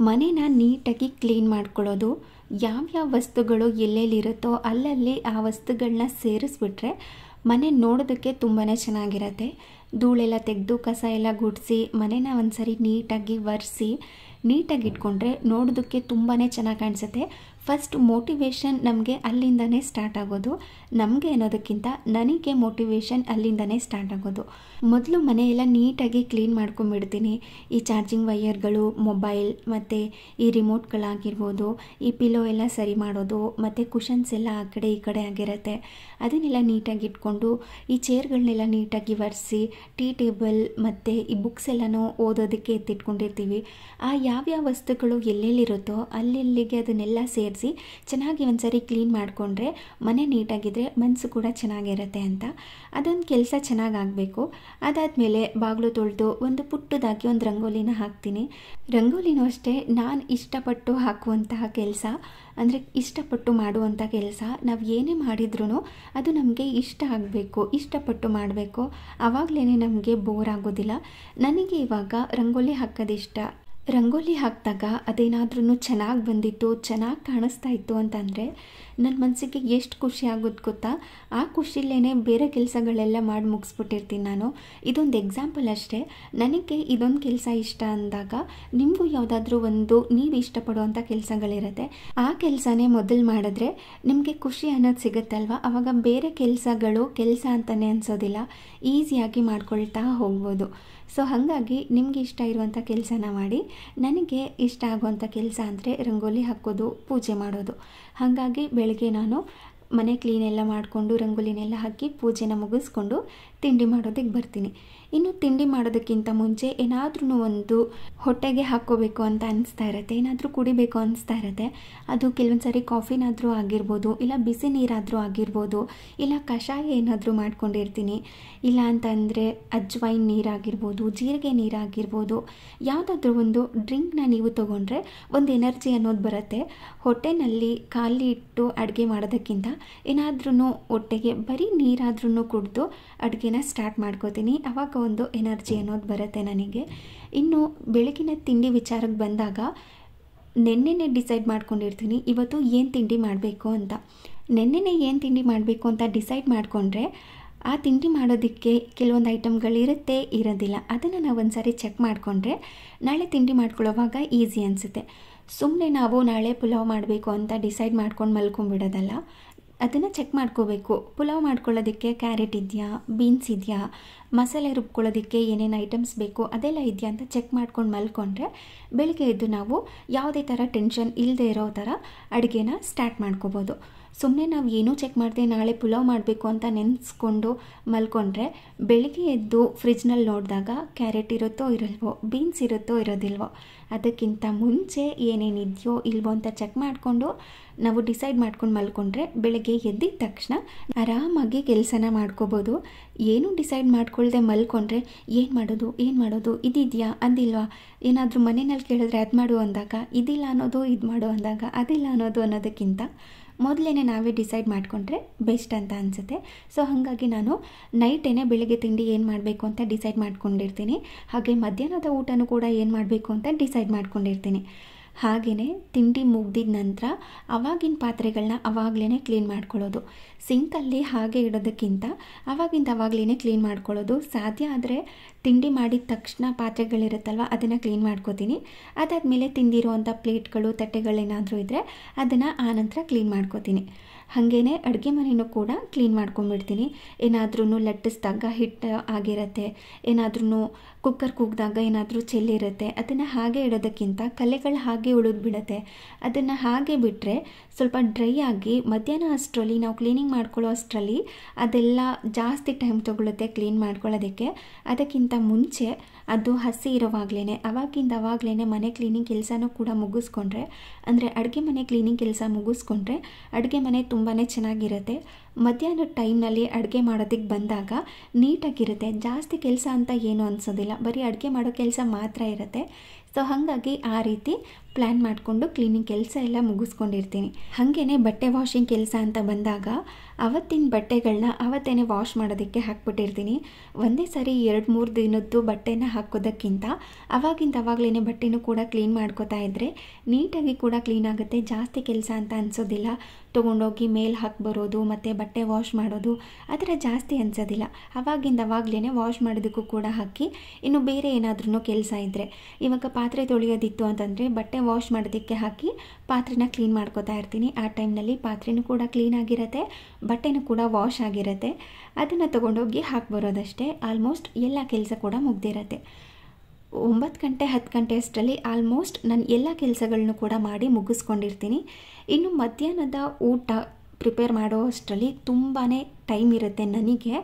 ಮನೇನ ನೀಟಾಗಿ ಕ್ಲೀನ್ ಮಾಡ್ಕೊಳ್ಳೋದು. ಯಾವ್ಯಾವ ವಸ್ತುಗಳು ಎಲ್ಲೆಲ್ಲಿರುತ್ತೋ ಅಲ್ಲಲ್ಲಿ ಆ ವಸ್ತುಗಳನ್ನ ಸೇರಿಸ್ಬಿಟ್ರೆ ಮನೆ ನೋಡೋದಕ್ಕೆ ತುಂಬಾ ಚೆನ್ನಾಗಿರುತ್ತೆ. ಧೂಳೆಲ್ಲ ತೆಗೆದು ಕಸ ಎಲ್ಲ ಗುಡಿಸಿ ಮನೇನ ಒಂದ್ಸರಿ ನೀಟಾಗಿ ಒರೆಸಿ ನೀಟಾಗಿ ಇಟ್ಕೊಂಡ್ರೆ ನೋಡೋದಕ್ಕೆ ತುಂಬಾ ಚೆನ್ನಾಗಿ ಕಾಣಿಸುತ್ತೆ. ಫಸ್ಟ್ ಮೋಟಿವೇಶನ್ ನಮಗೆ ಅಲ್ಲಿಂದನೇ ಸ್ಟಾರ್ಟ್ ಆಗೋದು. ನಮಗೆ ಅನ್ನೋದಕ್ಕಿಂತ ನನಗೆ ಮೋಟಿವೇಶನ್ ಅಲ್ಲಿಂದನೇ ಸ್ಟಾರ್ಟ್ ಆಗೋದು. ಮೊದಲು ಮನೆಯೆಲ್ಲ ನೀಟಾಗಿ ಕ್ಲೀನ್ ಮಾಡ್ಕೊಂಡ್ಬಿಡ್ತೀನಿ. ಈ ಚಾರ್ಜಿಂಗ್ ವೈಯರ್ಗಳು, ಮೊಬೈಲ್ ಮತ್ತು ಈ ರಿಮೋಟ್ಗಳಾಗಿರ್ಬೋದು, ಈ ಪಿಲೋ ಎಲ್ಲ ಸರಿ ಮಾಡೋದು, ಮತ್ತು ಕುಷನ್ಸ್ ಎಲ್ಲ ಆ ಕಡೆ ಈ ಕಡೆ ಆಗಿರುತ್ತೆ, ಅದನ್ನೆಲ್ಲ ನೀಟಾಗಿ ಇಟ್ಕೊಂಡು ಈ ಚೇರ್ಗಳನ್ನೆಲ್ಲ ನೀಟಾಗಿ ಒರೆಸಿ, ಟೀ ಟೇಬಲ್ ಮತ್ತು ಈ ಬುಕ್ಸ್ ಎಲ್ಲನೂ ಓದೋದಕ್ಕೆ ಎತ್ತಿಟ್ಕೊಂಡಿರ್ತೀವಿ. ಆ ಯಾವ್ಯಾವ ವಸ್ತುಗಳು ಎಲ್ಲೆಲ್ಲಿರುತ್ತೋ ಅಲ್ಲೆಲ್ಲಿಗೆ ಅದನ್ನೆಲ್ಲ ಸೇರಿಸಿ ಚೆನ್ನಾಗಿ ಒಂದ್ಸರಿ ಕ್ಲೀನ್ ಮಾಡಿಕೊಂಡ್ರೆ ಮನೆ ನೀಟಾಗಿದ್ದರೆ ಮನಸ್ಸು ಕೂಡ ಚೆನ್ನಾಗಿರುತ್ತೆ ಅಂತ. ಅದೊಂದು ಕೆಲಸ ಚೆನ್ನಾಗಾಗಬೇಕು. ಅದಾದಮೇಲೆ ಬಾಗಿಲು ತೊಳೆದು ಒಂದು ಪುಟ್ಟದಾಗಿ ಒಂದು ರಂಗೋಲಿನ ಹಾಕ್ತೀನಿ. ರಂಗೋಲಿನೂ ಅಷ್ಟೇ ನಾನು ಇಷ್ಟಪಟ್ಟು ಹಾಕುವಂತಹ ಕೆಲಸ, ಅಂದರೆ ಇಷ್ಟಪಟ್ಟು ಮಾಡುವಂಥ ಕೆಲಸ. ನಾವು ಏನೇ ಮಾಡಿದ್ರೂ ಅದು ನಮಗೆ ಇಷ್ಟ ಆಗಬೇಕು, ಇಷ್ಟಪಟ್ಟು ಮಾಡಬೇಕು. ಆವಾಗಲೇ ನಮಗೆ ಬೋರ್ ಆಗೋದಿಲ್ಲ. ನನಗೆ ಇವಾಗ ರಂಗೋಲಿ ಹಾಕೋದಿಷ್ಟ. ರಂಗೋಲಿ ಹಾಕಿದಾಗ ಅದೇನಾದ್ರೂ ಚೆನ್ನಾಗಿ ಬಂದಿತ್ತು, ಚೆನ್ನಾಗಿ ಕಾಣಿಸ್ತಾ ಇತ್ತು ಅಂತಂದರೆ ನನ್ನ ಮನಸ್ಸಿಗೆ ಎಷ್ಟು ಖುಷಿ ಆಗೋದು ಗೊತ್ತಾ. ಆ ಖುಷಿಲೇ ಬೇರೆ ಕೆಲಸಗಳೆಲ್ಲ ಮಾಡಿ ಮುಗಿಸ್ಬಿಟ್ಟಿರ್ತೀನಿ ನಾನು. ಇದೊಂದು ಎಕ್ಸಾಂಪಲ್ ಅಷ್ಟೇ. ನನಗೆ ಇದೊಂದು ಕೆಲಸ ಇಷ್ಟ ಅಂದಾಗ ನಿಮಗೂ ಯಾವುದಾದ್ರೂ ಒಂದು ನೀವು ಇಷ್ಟಪಡುವಂಥ ಕೆಲಸಗಳಿರುತ್ತೆ, ಆ ಕೆಲಸನೇ ಮೊದಲು ಮಾಡಿದ್ರೆ ನಿಮಗೆ ಖುಷಿ ಅನ್ನೋದು ಸಿಗುತ್ತಲ್ವ. ಆವಾಗ ಬೇರೆ ಕೆಲಸಗಳು ಕೆಲಸ ಅಂತಲೇ ಅನಿಸೋದಿಲ್ಲ, ಈಸಿಯಾಗಿ ಮಾಡ್ಕೊಳ್ತಾ ಹೋಗ್ಬೋದು. ಸೊ ಹಾಗಾಗಿ ನಿಮಗೆ ಇಷ್ಟ ಇರುವಂಥ ಕೆಲಸನ ಮಾಡಿ. ನನಗೆ ಇಷ್ಟ ಆಗುವಂಥ ಕೆಲಸ ಅಂದರೆ ರಂಗೋಲಿ ಹಾಕೋದು, ಪೂಜೆ ಮಾಡೋದು. ಹಾಗಾಗಿ ಬೆಳಗ್ಗೆ ನಾನು ಮನೆ ಕ್ಲೀನೆಲ್ಲ ಮಾಡಿಕೊಂಡು ರಂಗೋಲಿನೆಲ್ಲ ಹಾಕಿ ಪೂಜೆನ ಮುಗಿಸ್ಕೊಂಡು ತಿಂಡಿ ಮಾಡೋದಕ್ಕೆ ಬರ್ತೀನಿ. ಇನ್ನು ತಿಂಡಿ ಮಾಡೋದಕ್ಕಿಂತ ಮುಂಚೆ ಏನಾದ್ರೂ ಒಂದು ಹೊಟ್ಟೆಗೆ ಹಾಕ್ಕೋಬೇಕು ಅಂತ ಅನಿಸ್ತಾ ಇರುತ್ತೆ, ಏನಾದರೂ ಕುಡಿಬೇಕು ಅನಿಸ್ತಾ ಇರುತ್ತೆ. ಅದು ಕೆಲವೊಂದು ಸಾರಿ ಕಾಫಿನಾದರೂ ಆಗಿರ್ಬೋದು, ಇಲ್ಲ ಬಿಸಿ ನೀರಾದರೂ ಆಗಿರ್ಬೋದು, ಇಲ್ಲ ಕಷಾಯ ಏನಾದರೂ ಮಾಡ್ಕೊಂಡಿರ್ತೀನಿ. ಇಲ್ಲ ಅಂತಂದರೆ ಅಜ್ವೈನ್ ನೀರಾಗಿರ್ಬೋದು, ಜೀರಿಗೆ ನೀರಾಗಿರ್ಬೋದು, ಯಾವುದಾದ್ರೂ ಒಂದು ಡ್ರಿಂಕ್ನ ನೀವು ತೊಗೊಂಡ್ರೆ ಒಂದು ಎನರ್ಜಿ ಅನ್ನೋದು ಬರುತ್ತೆ. ಹೊಟ್ಟೆನಲ್ಲಿ ಖಾಲಿ ಇಟ್ಟು ಅಡುಗೆ ಮಾಡೋದಕ್ಕಿಂತ ಏನಾದ್ರೂ ಹೊಟ್ಟೆಗೆ ಬರೀ ನೀರಾದ್ರೂ ಕುಡಿದು ಅಡುಗೆನ ಸ್ಟಾರ್ಟ್ ಮಾಡ್ಕೋತೀನಿ. ಆವಾಗ ಒಂದು ಎನರ್ಜಿ ಅನ್ನೋದು ಬರುತ್ತೆ ನನಗೆ. ಇನ್ನು ಬೆಳಗಿನ ತಿಂಡಿ ವಿಚಾರಕ್ಕೆ ಬಂದಾಗ ನೆನ್ನೆನೇ ಡಿಸೈಡ್ ಮಾಡ್ಕೊಂಡಿರ್ತೀನಿ ಇವತ್ತು ಏನು ತಿಂಡಿ ಮಾಡಬೇಕು ಅಂತ. ನೆನ್ನೆನೇ ಏನು ತಿಂಡಿ ಮಾಡಬೇಕು ಅಂತ ಡಿಸೈಡ್ ಮಾಡಿಕೊಂಡ್ರೆ ಆ ತಿಂಡಿ ಮಾಡೋದಕ್ಕೆ ಕೆಲವೊಂದು ಐಟಮ್ಗಳಿರುತ್ತೆ, ಇರೋದಿಲ್ಲ. ಅದನ್ನು ನಾವು ಒಂದು ಸಾರಿ ಚೆಕ್ ಮಾಡಿಕೊಂಡ್ರೆ ನಾಳೆ ತಿಂಡಿ ಮಾಡ್ಕೊಳ್ಳೋವಾಗ ಈಸಿ ಅನಿಸುತ್ತೆ. ಸುಮ್ಮನೆ ನಾವು ನಾಳೆ ಪುಲಾವ್ ಮಾಡಬೇಕು ಅಂತ ಡಿಸೈಡ್ ಮಾಡ್ಕೊಂಡು ಮಲ್ಕೊಂಡ್ಬಿಡೋದಲ್ಲ, ಅದನ್ನು ಚೆಕ್ ಮಾಡ್ಕೋಬೇಕು. ಪುಲಾವ್ ಮಾಡ್ಕೊಳ್ಳೋದಕ್ಕೆ ಕ್ಯಾರೆಟ್ ಇದೆಯಾ, ಬೀನ್ಸ್ ಇದೆಯಾ, ಮಸಾಲೆ ರುಬ್ಕೊಳ್ಳೋದಕ್ಕೆ ಏನೇನು ಐಟಮ್ಸ್ ಬೇಕು ಅದೆಲ್ಲ ಇದೆಯಾ ಅಂತ ಚೆಕ್ ಮಾಡ್ಕೊಂಡು ಮಲ್ಕೊಂಡ್ರೆ ಬೆಳಗ್ಗೆ ಎದ್ದು ನಾವು ಯಾವುದೇ ಥರ ಟೆನ್ಷನ್ ಇಲ್ಲದೆ ಇರೋ ಥರ ಅಡುಗೆನ ಸ್ಟಾರ್ಟ್ ಮಾಡ್ಕೋಬೋದು. ಸುಮ್ಮನೆ ನಾವು ಏನೂ ಚೆಕ್ ಮಾಡದೆ ನಾಳೆ ಪುಲಾವ್ ಮಾಡಬೇಕು ಅಂತ ನೆನೆಸ್ಕೊಂಡು ಮಲ್ಕೊಂಡ್ರೆ ಬೆಳಗ್ಗೆ ಎದ್ದು ಫ್ರಿಜ್ನಲ್ಲಿ ನೋಡಿದಾಗ ಕ್ಯಾರೆಟ್ ಇರುತ್ತೋ ಇರಲ್ವೋ, ಬೀನ್ಸ್ ಇರುತ್ತೋ ಇರೋದಿಲ್ವೋ, ಅದಕ್ಕಿಂತ ಮುಂಚೆ ಏನೇನಿದೆಯೋ ಇಲ್ವೋ ಅಂತ ಚೆಕ್ ಮಾಡಿಕೊಂಡು ನಾವು ಡಿಸೈಡ್ ಮಾಡ್ಕೊಂಡು ಮಲ್ಕೊಂಡ್ರೆ ಬೆಳಗ್ಗೆ ಎದ್ದಿದ ತಕ್ಷಣ ಆರಾಮಾಗಿ ಕೆಲಸನ ಮಾಡ್ಕೋಬೋದು. ಏನೂ ಡಿಸೈಡ್ ಮಾಡ್ಕೊಳ್ದೆ ಮಲ್ಕೊಂಡ್ರೆ ಏನು ಮಾಡೋದು ಇದಿದೆಯಾ ಅಂದಿಲ್ವಾ, ಏನಾದರೂ ಮನೆಯಲ್ಲಿ ಕೇಳಿದ್ರೆ ಅದು ಮಾಡು ಅಂದಾಗ ಇದಿಲ್ಲ ಅನ್ನೋದು, ಇದು ಮಾಡು ಅಂದಾಗ ಅದಿಲ್ಲ ಅನ್ನೋದಕ್ಕಿಂತ ಮೊದಲೇ ನಾವೇ ಡಿಸೈಡ್ ಮಾಡಿಕೊಂಡ್ರೆ ಬೆಸ್ಟ್ ಅಂತ ಅನಿಸುತ್ತೆ. ಸೊ ಹಾಗಾಗಿ ನಾನು ನೈಟೇನೆ ಬೆಳಗ್ಗೆ ತಿಂಡಿ ಏನು ಮಾಡಬೇಕು ಅಂತ ಡಿಸೈಡ್ ಮಾಡ್ಕೊಂಡಿರ್ತೀನಿ. ಹಾಗೆ ಮಧ್ಯಾಹ್ನದ ಊಟನೂ ಕೂಡ ಏನು ಮಾಡಬೇಕು ಅಂತ ಡಿಸೈಡ್ ಮಾಡ್ಕೊಂಡಿರ್ತೀನಿ. ಹಾಗೆಯೇ ತಿಂಡಿ ಮುಗ್ದಿದ ನಂತರ ಅವಾಗಿನ ಪಾತ್ರೆಗಳನ್ನ ಅವಾಗಲೇ ಕ್ಲೀನ್ ಮಾಡ್ಕೊಳ್ಳೋದು. ಸಿಂಕಲ್ಲಿ ಹಾಗೆ ಇಡೋದಕ್ಕಿಂತ ಅವಾಗಲೇ ಕ್ಲೀನ್ ಮಾಡ್ಕೊಳ್ಳೋದು. ಸಾಧ್ಯ ಆದರೆ ತಿಂಡಿ ಮಾಡಿದ ತಕ್ಷಣ ಪಾತ್ರೆಗಳಿರುತ್ತಲ್ವ ಅದನ್ನು ಕ್ಲೀನ್ ಮಾಡ್ಕೋತೀನಿ. ಅದಾದಮೇಲೆ ತಿಂದಿರೋವಂಥ ಪ್ಲೇಟ್ಗಳು, ತಟ್ಟೆಗಳೇನಾದರೂ ಇದ್ದರೆ ಅದನ್ನು ಆನಂತರ ಕ್ಲೀನ್ ಮಾಡ್ಕೋತೀನಿ. ಹಾಗೇ ಅಡುಗೆ ಮನೆಯೂ ಕೂಡ ಕ್ಲೀನ್ ಮಾಡ್ಕೊಂಡ್ಬಿಡ್ತೀನಿ. ಏನಾದ್ರೂ ಲಟ್ಟಿಸಿದಾಗ ಹಿಟ್ಟು ಆಗಿರುತ್ತೆ, ಏನಾದ್ರೂ ಕುಕ್ಕರ್ ಕೂಗಿದಾಗ ಏನಾದರೂ ಚೆಲ್ಲಿರುತ್ತೆ, ಅದನ್ನು ಹಾಗೆ ಇಡೋದಕ್ಕಿಂತ ಕಲೆಗಳು ಹಾಗೆ ಉಳಿದ್ಬಿಡುತ್ತೆ. ಅದನ್ನು ಹಾಗೆ ಬಿಟ್ಟರೆ ಸ್ವಲ್ಪ ಡ್ರೈ ಆಗಿ ಮಧ್ಯಾಹ್ನ ಅಷ್ಟರಲ್ಲಿ ನಾವು ಕ್ಲೀನಿಂಗ್ ಮಾಡ್ಕೊಳ್ಳೋ ಅಷ್ಟರಲ್ಲಿ ಅದೆಲ್ಲ ಜಾಸ್ತಿ ಟೈಮ್ ತೊಗೊಳುತ್ತೆ ಕ್ಲೀನ್ ಮಾಡ್ಕೊಳ್ಳೋದಕ್ಕೆ. ಅದಕ್ಕಿಂತ ಮುಂಚೆ ಅದು ಹಸಿ ಇರೋವಾಗಲೇ ಅವಾಗಲೇ ಮನೆ ಕ್ಲೀನಿಂಗ್ ಕೆಲಸನೂ ಕೂಡ ಮುಗಿಸ್ಕೊಂಡ್ರೆ, ಅಂದರೆ ಅಡುಗೆ ಮನೆ ಕ್ಲೀನಿಂಗ್ ಕೆಲಸ ಮುಗಿಸ್ಕೊಂಡ್ರೆ ಅಡುಗೆ ಮನೆ ತುಂಬಾ ಚೆನ್ನಾಗಿರುತ್ತೆ. ಮಧ್ಯಾಹ್ನದ ಟೈಮ್ನಲ್ಲಿ ಅಡುಗೆ ಮಾಡೋದಕ್ಕೆ ಬಂದಾಗ ನೀಟಾಗಿರುತ್ತೆ. ಜಾಸ್ತಿ ಕೆಲಸ ಅಂತ ಏನೂ ಅನಿಸೋದಿಲ್ಲ, ಬರೀ ಅಡುಗೆ ಮಾಡೋ ಕೆಲಸ ಮಾತ್ರ ಇರುತ್ತೆ. ಸೊ ಹಾಗಾಗಿ ಆ ರೀತಿ ಪ್ಲ್ಯಾನ್ ಮಾಡಿಕೊಂಡು ಕ್ಲೀನಿಂಗ್ ಕೆಲಸ ಎಲ್ಲ ಮುಗಿಸ್ಕೊಂಡಿರ್ತೀನಿ. ಹಾಗೇ ಬಟ್ಟೆ ವಾಷಿಂಗ್ ಕೆಲಸ ಅಂತ ಬಂದಾಗ ಅವತ್ತಿನ ಬಟ್ಟೆಗಳನ್ನ ಅವತ್ತೇ ವಾಶ್ ಮಾಡೋದಕ್ಕೆ ಹಾಕ್ಬಿಟ್ಟಿರ್ತೀನಿ. ಒಂದೇ ಸಾರಿ 2-3 ದಿನದ್ದು ಬಟ್ಟೆನ ಹಾಕೋದಕ್ಕಿಂತ ಅವಾಗಲೇ ಬಟ್ಟೆನೂ ಕೂಡ ಕ್ಲೀನ್ ಮಾಡ್ಕೋತಾ ಇದ್ದರೆ ನೀಟಾಗಿ ಕೂಡ ಕ್ಲೀನ್ ಆಗುತ್ತೆ. ಜಾಸ್ತಿ ಕೆಲಸ ಅಂತ ಅನಿಸೋದಿಲ್ಲ. ತೊಗೊಂಡೋಗಿ ಮೇಲೆ ಹಾಕಿ ಬರೋದು ಮತ್ತು ಬಟ್ಟೆ ವಾಶ್ ಮಾಡೋದು ಆ ಥರ ಜಾಸ್ತಿ ಅನಿಸೋದಿಲ್ಲ. ಅವಾಗಲೇ ವಾಶ್ ಮಾಡೋದಕ್ಕೂ ಕೂಡ ಹಾಕಿ ಇನ್ನು ಬೇರೆ ಏನಾದ್ರೂ ಕೆಲಸ ಇದ್ದರೆ, ಇವಾಗ ಪಾತ್ರೆ ತೊಳೆಯೋದಿತ್ತು ಅಂತಂದರೆ ಬಟ್ಟೆ ವಾಶ್ ಮಾಡೋದಕ್ಕೆ ಹಾಕಿ ಪಾತ್ರೆನ ಕ್ಲೀನ್ ಮಾಡ್ಕೋತಾ ಇರ್ತೀನಿ. ಆ ಟೈಮ್ನಲ್ಲಿ ಪಾತ್ರೆನೂ ಕೂಡ ಕ್ಲೀನ್ ಆಗಿರುತ್ತೆ, ಬಟ್ಟೆನೂ ಕೂಡ ವಾಶ್ ಆಗಿರುತ್ತೆ. ಅದನ್ನು ತೊಗೊಂಡೋಗಿ ಹಾಕಿ ಬರೋದಷ್ಟೇ. ಆಲ್ಮೋಸ್ಟ್ ಎಲ್ಲ ಕೆಲಸ ಕೂಡ ಮುಗ್ದಿರುತ್ತೆ. 9 ಗಂಟೆ 10 ಗಂಟೆ ಅಷ್ಟರಲ್ಲಿ ಆಲ್ಮೋಸ್ಟ್ ನಾನು ಎಲ್ಲ ಕೆಲಸಗಳನ್ನೂ ಕೂಡ ಮಾಡಿ ಮುಗಿಸ್ಕೊಂಡಿರ್ತೀನಿ. ಇನ್ನು ಮಧ್ಯಾಹ್ನದ ಊಟ ಪ್ರಿಪೇರ್ ಮಾಡೋ ಅಷ್ಟರಲ್ಲಿ ತುಂಬಾ ಟೈಮ್ ಇರುತ್ತೆ ನನಗೆ.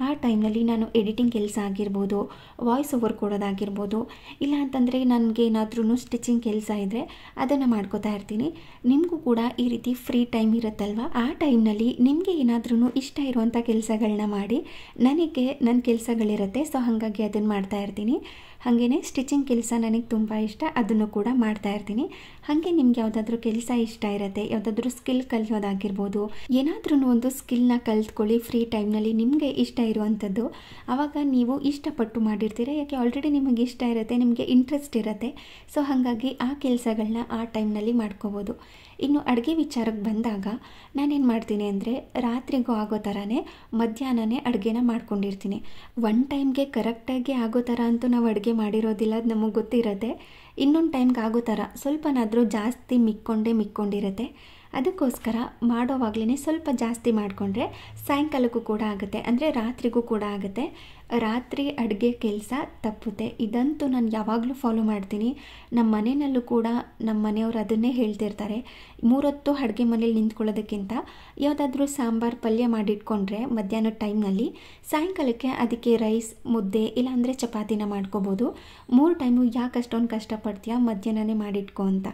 ಆ ಟೈಮ್ನಲ್ಲಿ ನಾನು ಎಡಿಟಿಂಗ್ ಕೆಲಸ ಆಗಿರ್ಬೋದು, ವಾಯ್ಸ್ ಓವರ್ ಕೊಡೋದಾಗಿರ್ಬೋದು, ಇಲ್ಲ ಅಂತಂದರೆ ನನಗೆ ಏನಾದ್ರೂ ಸ್ಟಿಚಿಂಗ್ ಕೆಲಸ ಇದ್ದರೆ ಅದನ್ನು ಮಾಡ್ಕೋತಾ ಇರ್ತೀನಿ. ನಿಮಗೂ ಕೂಡ ಈ ರೀತಿ ಫ್ರೀ ಟೈಮ್ ಇರುತ್ತಲ್ವ, ಆ ಟೈಮ್ನಲ್ಲಿ ನಿಮಗೆ ಏನಾದ್ರೂ ಇಷ್ಟ ಇರುವಂಥ ಕೆಲಸಗಳನ್ನ ಮಾಡಿ, ನನಗೆ ನನ್ನ ಕೆಲಸಗಳಿರುತ್ತೆ. ಸೊ ಹಾಗಾಗಿ ಅದನ್ನು ಮಾಡ್ತಾ ಇರ್ತೀನಿ. ಹಾಗೆಯೇ ಸ್ಟಿಚಿಂಗ್ ಕೆಲಸ ನನಗೆ ತುಂಬ ಇಷ್ಟ, ಅದನ್ನು ಕೂಡ ಮಾಡ್ತಾ ಇರ್ತೀನಿ. ಹಾಗೆ ನಿಮ್ಗೆ ಯಾವುದಾದ್ರೂ ಕೆಲಸ ಇಷ್ಟ ಇರುತ್ತೆ, ಯಾವುದಾದ್ರೂ ಸ್ಕಿಲ್ ಕಲಿಯೋದಾಗಿರ್ಬೋದು, ಏನಾದ್ರೂ ಒಂದು ಸ್ಕಿಲ್ನ ಕಲ್ತ್ಕೊಳ್ಳಿ ಫ್ರೀ ಟೈಮ್ನಲ್ಲಿ ನಿಮಗೆ ಇಷ್ಟ ಇರುವಂಥದ್ದು. ಆವಾಗ ನೀವು ಇಷ್ಟಪಟ್ಟು ಮಾಡಿರ್ತೀರ, ಯಾಕೆ ಆಲ್ರೆಡಿ ನಿಮಗೆ ಇಷ್ಟ ಇರುತ್ತೆ, ನಿಮಗೆ ಇಂಟ್ರೆಸ್ಟ್ ಇರುತ್ತೆ. ಸೊ ಹಾಗಾಗಿ ಆ ಕೆಲಸಗಳನ್ನ ಆ ಟೈಮ್ನಲ್ಲಿ ಮಾಡ್ಕೋಬೋದು. ಇನ್ನು ಅಡುಗೆ ವಿಚಾರಕ್ಕೆ ಬಂದಾಗ ನಾನೇನು ಮಾಡ್ತೀನಿ ಅಂದರೆ ರಾತ್ರಿಗೂ ಆಗೋ ಥರನೇ ಮಧ್ಯಾಹ್ನನೇ ಅಡುಗೆನ ಮಾಡ್ಕೊಂಡಿರ್ತೀನಿ. ಒನ್ ಟೈಮ್ಗೆ ಕರೆಕ್ಟಾಗಿ ಆಗೋ ಥರ ಅಂತೂ ನಾವು ಅಡುಗೆ ಮಾಡಿರೋದಿಲ್ಲ, ಅದು ನಮಗೆ ಗೊತ್ತಿರುತ್ತೆ. ಇನ್ನೊಂದು ಟೈಮ್ಗೆ ಆಗೋ ಥರ ಸ್ವಲ್ಪನಾದರೂ ಜಾಸ್ತಿ ಮಿಕ್ಕೊಂಡಿರುತ್ತೆ. ಅದಕ್ಕೋಸ್ಕರ ಮಾಡೋವಾಗಲೇ ಸ್ವಲ್ಪ ಜಾಸ್ತಿ ಮಾಡಿಕೊಂಡ್ರೆ ಸಾಯಂಕಾಲಕ್ಕೂ ಕೂಡ ಆಗುತ್ತೆ, ಅಂದರೆ ರಾತ್ರಿಗೂ ಕೂಡ ಆಗುತ್ತೆ. ರಾತ್ರಿ ಅಡುಗೆ ಕೆಲಸ ತಪ್ಪುತ್ತೆ. ಇದಂತೂ ನಾನು ಯಾವಾಗಲೂ ಫಾಲೋ ಮಾಡ್ತೀನಿ. ನಮ್ಮ ಮನೆಯಲ್ಲೂ ಕೂಡ ನಮ್ಮ ಮನೆಯವರು ಅದನ್ನೇ ಹೇಳ್ತಿರ್ತಾರೆ. 3 ಹೊತ್ತು ಅಡುಗೆ ಮನೇಲಿ ನಿಂತ್ಕೊಳ್ಳೋದಕ್ಕಿಂತ ಯಾವುದಾದ್ರೂ ಸಾಂಬಾರು ಪಲ್ಯ ಮಾಡಿಟ್ಕೊಂಡ್ರೆ ಮಧ್ಯಾಹ್ನದ ಟೈಮ್ನಲ್ಲಿ ಸಾಯಂಕಾಲಕ್ಕೆ ಅದಕ್ಕೆ ರೈಸ್, ಮುದ್ದೆ ಇಲ್ಲಾಂದರೆ ಚಪಾತಿನ ಮಾಡ್ಕೋಬೋದು. 3 ಟೈಮು ಯಾಕೆ ಅಷ್ಟೊಂದು ಕಷ್ಟಪಡ್ತೀಯಾ, ಮಧ್ಯಾಹ್ನನೇ ಮಾಡಿಟ್ಕೊ ಅಂತ.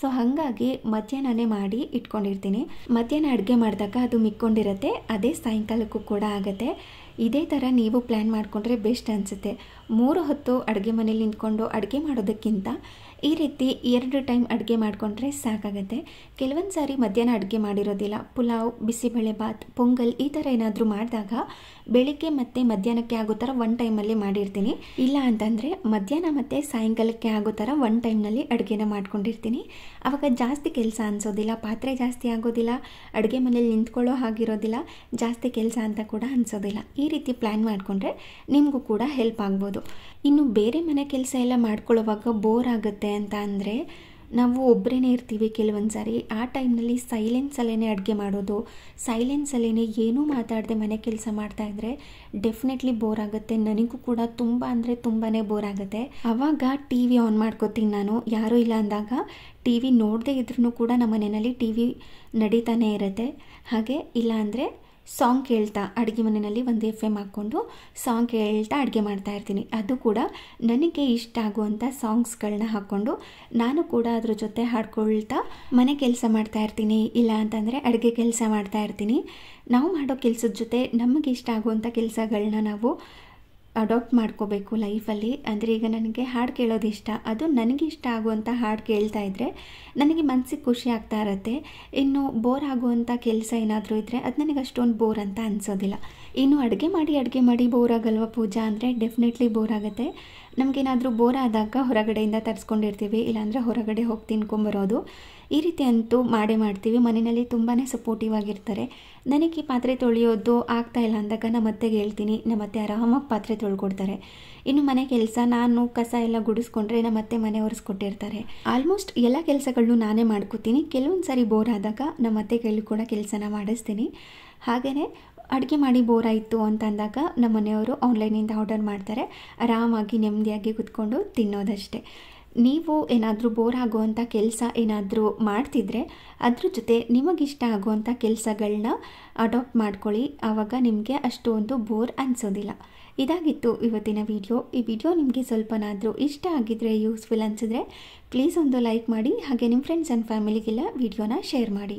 ಸೊ ಹಾಗಾಗಿ ಮಧ್ಯಾಹ್ನನೇ ಮಾಡಿ ಇಟ್ಕೊಂಡಿರ್ತೀನಿ. ಮಧ್ಯಾಹ್ನ ಅಡುಗೆ ಮಾಡಿದಾಗ ಅದು ಮಿಕ್ಕೊಂಡಿರುತ್ತೆ, ಅದೇ ಸಾಯಂಕಾಲಕ್ಕೂ ಕೂಡ ಆಗುತ್ತೆ. ಇದೇ ಥರ ನೀವು ಪ್ಲ್ಯಾನ್ ಮಾಡಿಕೊಂಡ್ರೆ ಬೆಸ್ಟ್ ಅನಿಸುತ್ತೆ. 3 ಹೊತ್ತು ಅಡುಗೆ ಮನೇಲಿ ನಿಂತ್ಕೊಂಡು ಅಡುಗೆ ಮಾಡೋದಕ್ಕಿಂತ ಈ ರೀತಿ 2 ಟೈಮ್ ಅಡುಗೆ ಮಾಡಿಕೊಂಡ್ರೆ ಸಾಕಾಗುತ್ತೆ. ಕೆಲವೊಂದು ಸಾರಿ ಮಧ್ಯಾಹ್ನ ಅಡುಗೆ ಮಾಡಿರೋದಿಲ್ಲ, ಪುಲಾವ್, ಬಿಸಿಬೇಳೆ ಬಾತ್, ಪೊಂಗಲ್ ಈ ಥರ ಏನಾದರೂ ಮಾಡಿದಾಗ ಬೆಳಿಗ್ಗೆ ಮತ್ತು ಮಧ್ಯಾಹ್ನಕ್ಕೆ ಆಗೋ ಥರ ಒನ್ ಟೈಮಲ್ಲಿ ಮಾಡಿರ್ತೀನಿ. ಇಲ್ಲ ಅಂತಂದರೆ ಮಧ್ಯಾಹ್ನ ಮತ್ತು ಸಾಯಂಕಾಲಕ್ಕೆ ಆಗೋ ಥರ ಒನ್ ಟೈಮ್ನಲ್ಲಿ ಅಡುಗೆನ ಮಾಡ್ಕೊಂಡಿರ್ತೀನಿ. ಆವಾಗ ಜಾಸ್ತಿ ಕೆಲಸ ಅನಿಸೋದಿಲ್ಲ, ಪಾತ್ರೆ ಜಾಸ್ತಿ ಆಗೋದಿಲ್ಲ, ಅಡುಗೆ ಮನೇಲಿ ನಿಂತ್ಕೊಳ್ಳೋ ಹಾಗಿರೋದಿಲ್ಲ, ಜಾಸ್ತಿ ಕೆಲಸ ಅಂತ ಕೂಡ ಅನಿಸೋದಿಲ್ಲ. ಈ ರೀತಿ ಪ್ಲ್ಯಾನ್ ಮಾಡಿಕೊಂಡ್ರೆ ನಿಮಗೂ ಕೂಡ ಹೆಲ್ಪ್ ಆಗ್ಬೋದು. ಇನ್ನು ಬೇರೆ ಮನೆ ಕೆಲಸ ಎಲ್ಲ ಮಾಡ್ಕೊಳ್ಳೋವಾಗ ಬೋರ್ ಆಗುತ್ತೆ ಅಂತ ಅಂದರೆ ನಾವು ಒಬ್ಬರೇ ಇರ್ತೀವಿ ಕೆಲವೊಂದು ಸಾರಿ. ಆ ಟೈಮ್ನಲ್ಲಿ ಸೈಲೆನ್ಸಲ್ಲೇ ಅಡುಗೆ ಮಾಡೋದು, ಸೈಲೆನ್ಸಲ್ಲೇ ಏನೂ ಮಾತಾಡದೆ ಮನೆ ಕೆಲಸ ಮಾಡ್ತಾಯಿದ್ರೆ ಡೆಫಿನೆಟ್ಲಿ ಬೋರ್ ಆಗುತ್ತೆ. ನನಗೂ ಕೂಡ ತುಂಬ ಅಂದರೆ ತುಂಬಾ ಬೋರ್ ಆಗುತ್ತೆ. ಆವಾಗ ಟಿ ವಿ ಆನ್ ಮಾಡ್ಕೋತೀನಿ ನಾನು. ಯಾರೂ ಇಲ್ಲ ಅಂದಾಗ ಟಿ ವಿ ನೋಡದೇ ಇದ್ರೂ ಕೂಡ ನಮ್ಮ ಮನೆಯಲ್ಲಿ ಟಿ ವಿ ನಡೀತಾನೆ ಇರುತ್ತೆ. ಹಾಗೆ ಇಲ್ಲ ಅಂದರೆ ಸಾಂಗ್ ಕೇಳ್ತಾ ಅಡುಗೆ ಮನೆಯಲ್ಲಿ ಒಂದು FM ಹಾಕ್ಕೊಂಡು ಸಾಂಗ್ ಕೇಳ್ತಾ ಅಡುಗೆ ಮಾಡ್ತಾಯಿರ್ತೀನಿ. ಅದು ಕೂಡ ನನಗೆ ಇಷ್ಟ ಆಗುವಂಥ ಸಾಂಗ್ಸ್ಗಳನ್ನ ಹಾಕ್ಕೊಂಡು ನಾನು ಕೂಡ ಅದ್ರ ಜೊತೆ ಹಾಡ್ಕೊಳ್ತಾ ಮನೆ ಕೆಲಸ ಮಾಡ್ತಾಯಿರ್ತೀನಿ. ಇಲ್ಲ ಅಂತಂದರೆ ಅಡುಗೆ ಕೆಲಸ ಮಾಡ್ತಾಯಿರ್ತೀನಿ. ನಾವು ಮಾಡೋ ಕೆಲಸದ ಜೊತೆ ನಮಗೆ ಇಷ್ಟ ಆಗುವಂಥ ಕೆಲಸಗಳನ್ನ ನಾವು ಅಡಾಪ್ಟ್ ಮಾಡ್ಕೋಬೇಕು ಲೈಫಲ್ಲಿ. ಅಂದರೆ ಈಗ ನನಗೆ ಹಾಡು ಕೇಳೋದು ಇಷ್ಟ, ಅದು ನನಗಿಷ್ಟ ಆಗುವಂಥ ಹಾಡು ಕೇಳ್ತಾ ಇದ್ದರೆ ನನಗೆ ಮನಸ್ಸಿಗೆ ಖುಷಿ ಆಗ್ತಾ ಇರುತ್ತೆ. ಇನ್ನು ಬೋರ್ ಆಗುವಂಥ ಕೆಲಸ ಏನಾದರೂ ಇದ್ದರೆ ಅದು ನನಗೆ ಅಷ್ಟೊಂದು ಬೋರ್ ಅಂತ ಅನಿಸೋದಿಲ್ಲ. ಇನ್ನು ಅಡುಗೆ ಮಾಡಿ ಬೋರ್ ಆಗಲ್ವ ಪೂಜಾ ಅಂದರೆ ಡೆಫಿನೆಟ್ಲಿ ಬೋರ್ ಆಗುತ್ತೆ. ನಮಗೇನಾದರೂ ಬೋರ್ ಆದಾಗ ಹೊರಗಡೆಯಿಂದ ತರಿಸ್ಕೊಂಡಿರ್ತೀವಿ, ಇಲ್ಲಾಂದರೆ ಹೊರಗಡೆ ಹೋಗಿ ತಿನ್ಕೊಂಬರೋದು. ಈ ರೀತಿ ಅಂತೂ ಮಾಡೇ ಮಾಡ್ತೀವಿ. ಮನೆಯಲ್ಲಿ ತುಂಬಾ ಸಪೋರ್ಟಿವ್ ಆಗಿರ್ತಾರೆ. ನನಗೆ ಪಾತ್ರೆ ತೊಳೆಯೋದು ಆಗ್ತಾಯಿಲ್ಲ ಅಂದಾಗ ನಮ್ಮ ಅತ್ತೆಗೆ ಹೇಳ್ತೀನಿ, ನಮ್ಮ ಅತ್ತೆ ಆರಾಮಾಗಿ ಪಾತ್ರೆ ತೊಳ್ಕೊಡ್ತಾರೆ. ಇನ್ನು ಮನೆ ಕೆಲಸ ನಾನು ಕಸ ಎಲ್ಲ ಗುಡಿಸ್ಕೊಂಡ್ರೆ ನಮ್ಮ ಅತ್ತೆ ಮನೆ ಒರೆಸ್ಕೊಟ್ಟಿರ್ತಾರೆ. ಆಲ್ಮೋಸ್ಟ್ ಎಲ್ಲ ಕೆಲಸಗಳನ್ನೂ ನಾನೇ ಮಾಡ್ಕೋತೀನಿ. ಕೆಲವೊಂದು ಸಾರಿ ಬೋರ್ ಆದಾಗ ನಮ್ಮ ಅತ್ತೆ ಕೈಲಿ ಕೂಡ ಕೆಲಸನ ಮಾಡಿಸ್ತೀನಿ. ಹಾಗೆಯೇ ಅಡುಗೆ ಮಾಡಿ ಬೋರ್ ಆಯಿತು ಅಂತ ಅಂದಾಗ ನಮ್ಮ ಮನೆಯವರು ಆನ್ಲೈನಿಂದ ಆರ್ಡರ್ ಮಾಡ್ತಾರೆ. ಆರಾಮಾಗಿ ನೆಮ್ಮದಿಯಾಗಿ ಕೂತ್ಕೊಂಡು ತಿನ್ನೋದಷ್ಟೇ. ನೀವು ಏನಾದರೂ ಬೋರ್ ಆಗುವಂಥ ಕೆಲಸ ಏನಾದರೂ ಮಾಡ್ತಿದ್ರೆ ಅದ್ರ ಜೊತೆ ನಿಮಗಿಷ್ಟ ಆಗುವಂಥ ಕೆಲಸಗಳನ್ನ ಅಡಾಪ್ಟ್ ಮಾಡ್ಕೊಳ್ಳಿ. ಆವಾಗ ನಿಮಗೆ ಅಷ್ಟೊಂದು ಬೋರ್ ಅನಿಸೋದಿಲ್ಲ. ಇದಾಗಿತ್ತು ಇವತ್ತಿನ ವಿಡಿಯೋ. ಈ ವಿಡಿಯೋ ನಿಮಗೆ ಸ್ವಲ್ಪನಾದರೂ ಇಷ್ಟ ಆಗಿದ್ದರೆ, ಯೂಸ್ಫುಲ್ ಅನಿಸಿದ್ರೆ ಪ್ಲೀಸ್ ಒಂದು ಲೈಕ್ ಮಾಡಿ. ಹಾಗೆ ನಿಮ್ಮ ಫ್ರೆಂಡ್ಸ್ ಆ್ಯಂಡ್ ಫ್ಯಾಮಿಲಿಗೆಲ್ಲ ವಿಡಿಯೋನ ಶೇರ್ ಮಾಡಿ.